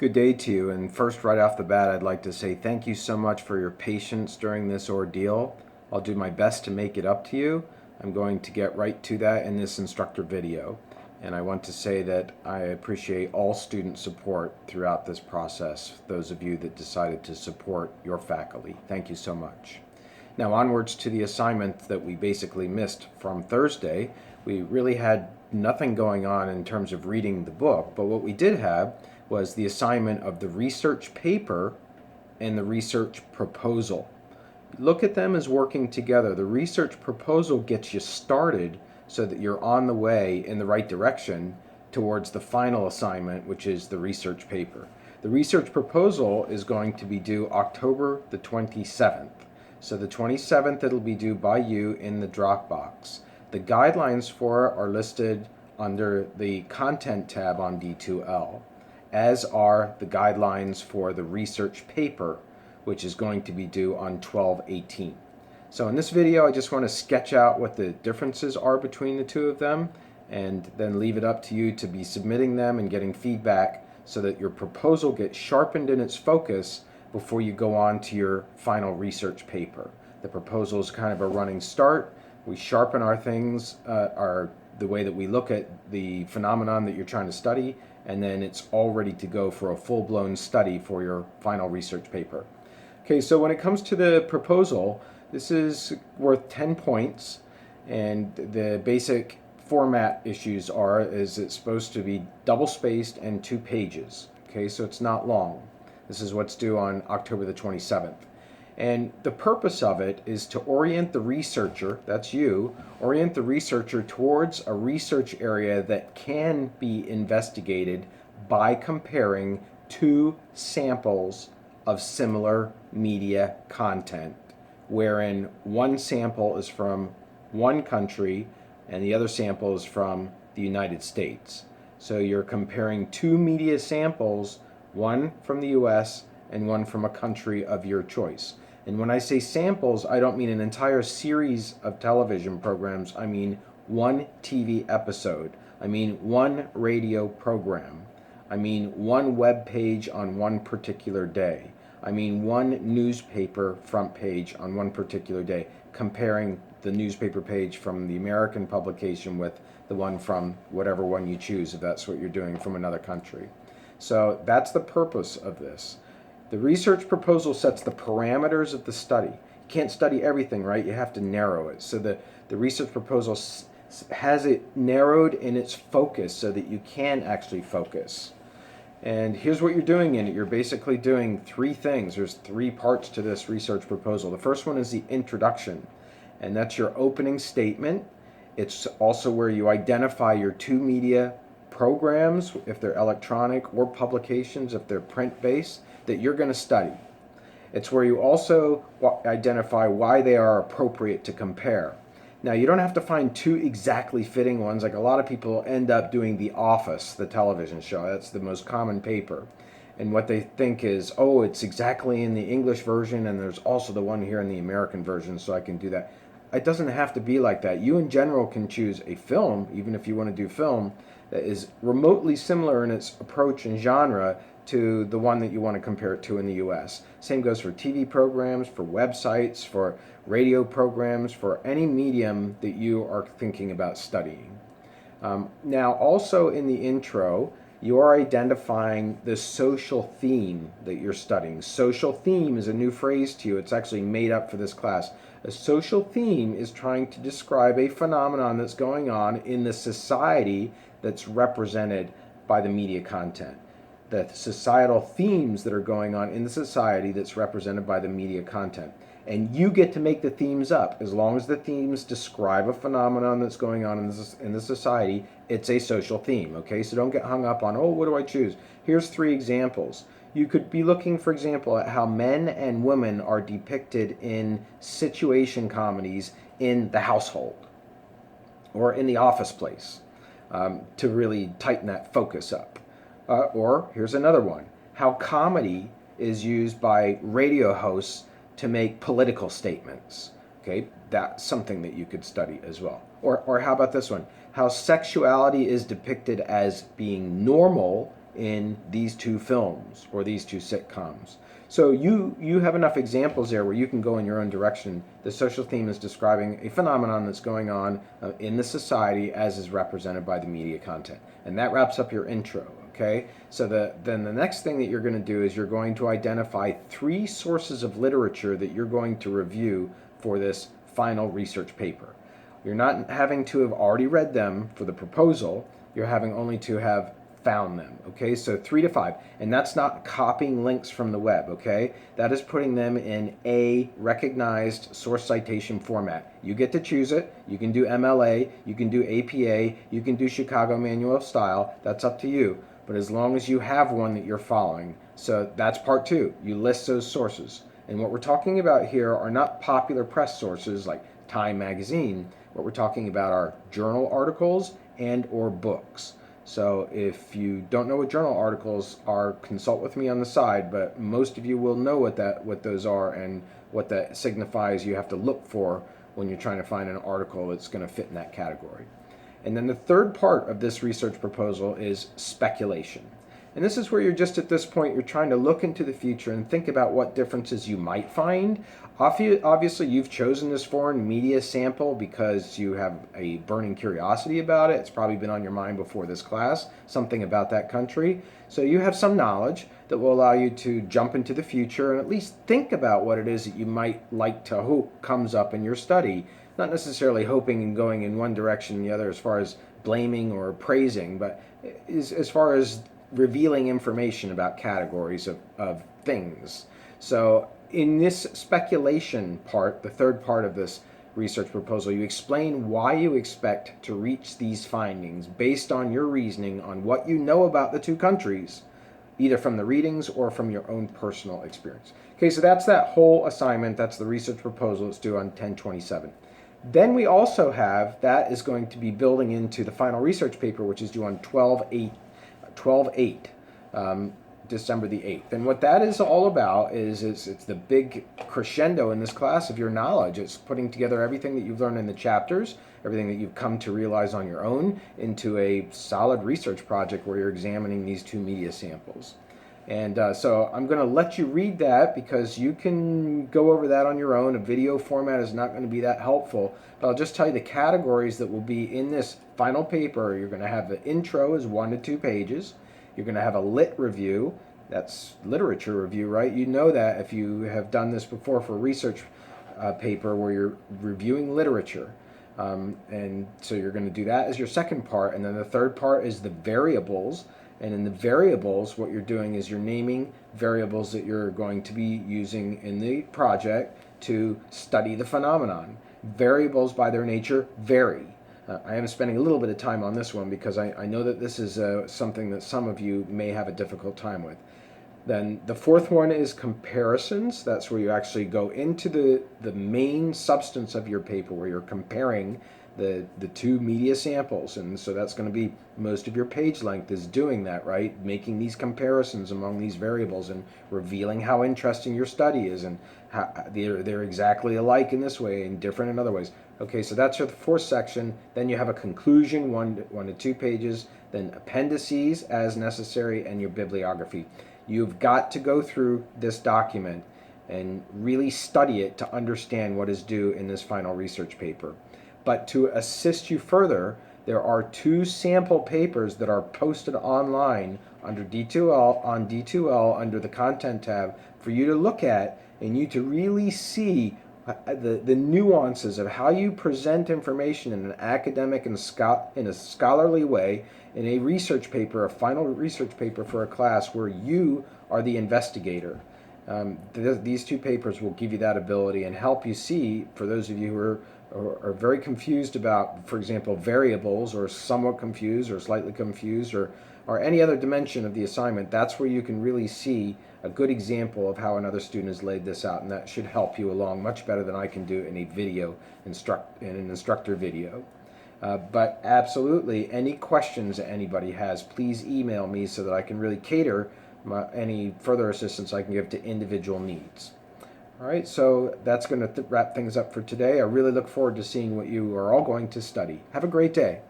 Good day to you, and first, right off the bat, I'd like to say thank you so much for your patience during this ordeal. I'll do my best to make it up to you. I'm going to get right to that in this instructor video, and I want to say that I appreciate all student support throughout this process, those of you that decided to support your faculty. Thank you so much. Now onwards to the assignment that we basically missed from Thursday. We really had nothing going on in terms of reading the book, but what we did have was the assignment of the research paper and the research proposal. Look at them as working together. The research proposal gets you started so that you're on the way in the right direction towards the final assignment, which is the research paper. The research proposal is going to be due October the 27th. So the 27th it'll be due by you in the Dropbox. The guidelines for it are listed under the Content tab on D2L, as are the guidelines for the research paper, which is going to be due on 12/18. So in this video, I just want to sketch out what the differences are between the two of them, and then leave it up to you to be submitting them and getting feedback so that your proposal gets sharpened in its focus before you go on to your final research paper. The proposal is kind of a running start. We sharpen our things, the way that we look at the phenomenon that you're trying to study, and then it's all ready to go for a full-blown study for your final research paper. Okay, so when it comes to the proposal, this is worth 10 points, and the basic format issues is it's supposed to be double-spaced and 2 pages. Okay, so it's not long. This is what's due on October the 27th. And the purpose of it is to orient the researcher, that's you, orient the researcher towards a research area that can be investigated by comparing 2 samples of similar media content, wherein one sample is from one country and the other sample is from the United States. So you're comparing 2 media samples, one from the US and one from a country of your choice. And when I say samples, I don't mean an entire series of television programs. I mean one TV episode. I mean one radio program. I mean one web page on one particular day. I mean one newspaper front page on one particular day, comparing the newspaper page from the American publication with the one from whatever one you choose, if that's what you're doing from another country. So that's the purpose of this. The research proposal sets the parameters of the study. You can't study everything, right? You have to narrow it. So the research proposal has it narrowed in its focus so that you can actually focus. And here's what you're doing in it. You're basically doing 3 things. There's 3 parts to this research proposal. The first one is the introduction, and that's your opening statement. It's also where you identify your 2 media programs, if they're electronic, or publications, if they're print-based, that you're going to study. It's where you also identify why they are appropriate to compare. Now, you don't have to find 2 exactly fitting ones. Like a lot of people end up doing The Office, the television show. That's the most common paper. And what they think is, oh, it's exactly in the English version, and there's also the one here in the American version, so I can do that. It doesn't have to be like that. You, in general, can choose a film, even if you want to do film, that is remotely similar in its approach and genre to the one that you want to compare it to in the US. Same goes for TV programs, for websites, for radio programs, for any medium that you are thinking about studying. Now, also in the intro, you are identifying the social theme that you're studying. Social theme is a new phrase to you. It's actually made up for this class. A social theme is trying to describe a phenomenon that's going on in the society that's represented by the media content. The societal themes that are going on in the society that's represented by the media content. And you get to make the themes up. As long as the themes describe a phenomenon that's going on in the society, it's a social theme, okay? So don't get hung up on, oh, what do I choose? Here's 3 examples. You could be looking, for example, at how men and women are depicted in situation comedies in the household or in the office place, to really tighten that focus up. Or here's another one, how comedy is used by radio hosts to make political statements. Okay, that's something that you could study as well. Or how about this one, how sexuality is depicted as being normal in these two films or these two sitcoms. So you have enough examples there where you can go in your own direction. The social theme is describing a phenomenon that's going on in the society as is represented by the media content. And that wraps up your intro, okay? So then the next thing that you're going to do is you're going to identify 3 sources of literature that you're going to review for this final research paper. You're not having to have already read them for the proposal. You're having only to have found them, okay? So 3 to 5, and that's not copying links from the web, okay? That is putting them in a recognized source citation format. You get to choose it. You can do MLA, you can do APA, you can do Chicago Manual of Style. That's up to you, but as long as you have one that you're following. So that's part 2. You list those sources. And what we're talking about here are not popular press sources like Time Magazine. What we're talking about are journal articles and or books. So if you don't know what journal articles are, consult with me on the side, but most of you will know what those are and what that signifies you have to look for when you're trying to find an article that's going to fit in that category. And then the third part of this research proposal is speculation. And this is where you're just at this point, you're trying to look into the future and think about what differences you might find. Obviously, you've chosen this foreign media sample because you have a burning curiosity about it. It's probably been on your mind before this class, something about that country. So you have some knowledge that will allow you to jump into the future and at least think about what it is that you might like to hope comes up in your study. Not necessarily hoping and going in one direction and the other as far as blaming or praising, but as far as revealing information about categories of things. So in this speculation part, the third part of this research proposal, you explain why you expect to reach these findings based on your reasoning on what you know about the two countries, either from the readings or from your own personal experience. Okay, so that's that whole assignment. That's the research proposal. It's due on 10/27. Then we also have, that is going to be building into the final research paper, which is due on 12/8, December the 8th. And what that is all about is it's the big crescendo in this class of your knowledge. It's putting together everything that you've learned in the chapters, everything that you've come to realize on your own into a solid research project where you're examining these 2 media samples. And so I'm going to let you read that because you can go over that on your own. A video format is not going to be that helpful. But I'll just tell you the categories that will be in this final paper. You're going to have the intro is 1 to 2 pages. You're going to have a lit review. That's literature review, right? You know that if you have done this before for a research paper where you're reviewing literature. And so you're going to do that as your second part. And then the third part is the variables. And in the variables, what you're doing is you're naming variables that you're going to be using in the project to study the phenomenon. Variables by their nature vary. I am spending a little bit of time on this one because I know that this is something that some of you may have a difficult time with. Then the fourth one is comparisons. That's where you actually go into the main substance of your paper where you're comparing the 2 media samples. And so that's going to be most of your page length is doing that, right? Making these comparisons among these variables and revealing how interesting your study is and how they're exactly alike in this way and different in other ways. Okay, so that's your fourth section. Then you have a conclusion, 1 to 2 pages, then appendices as necessary, and your bibliography. You've got to go through this document and really study it to understand what is due in this final research paper. But to assist you further, there are 2 sample papers that are posted online under D2L, on D2L under the Content tab for you to look at and you to really see the nuances of how you present information in an academic and in a scholarly way in a research paper, a final research paper for a class where you are the investigator. These 2 papers will give you that ability and help you see, for those of you who are very confused about, for example, variables, or somewhat confused or slightly confused, or any other dimension of the assignment, that's where you can really see a good example of how another student has laid this out, and that should help you along much better than I can do in a video, in an instructor video. But absolutely, any questions that anybody has, please email me so that I can really cater any further assistance I can give to individual needs. All right, so that's going to wrap things up for today. I really look forward to seeing what you are all going to study. Have a great day.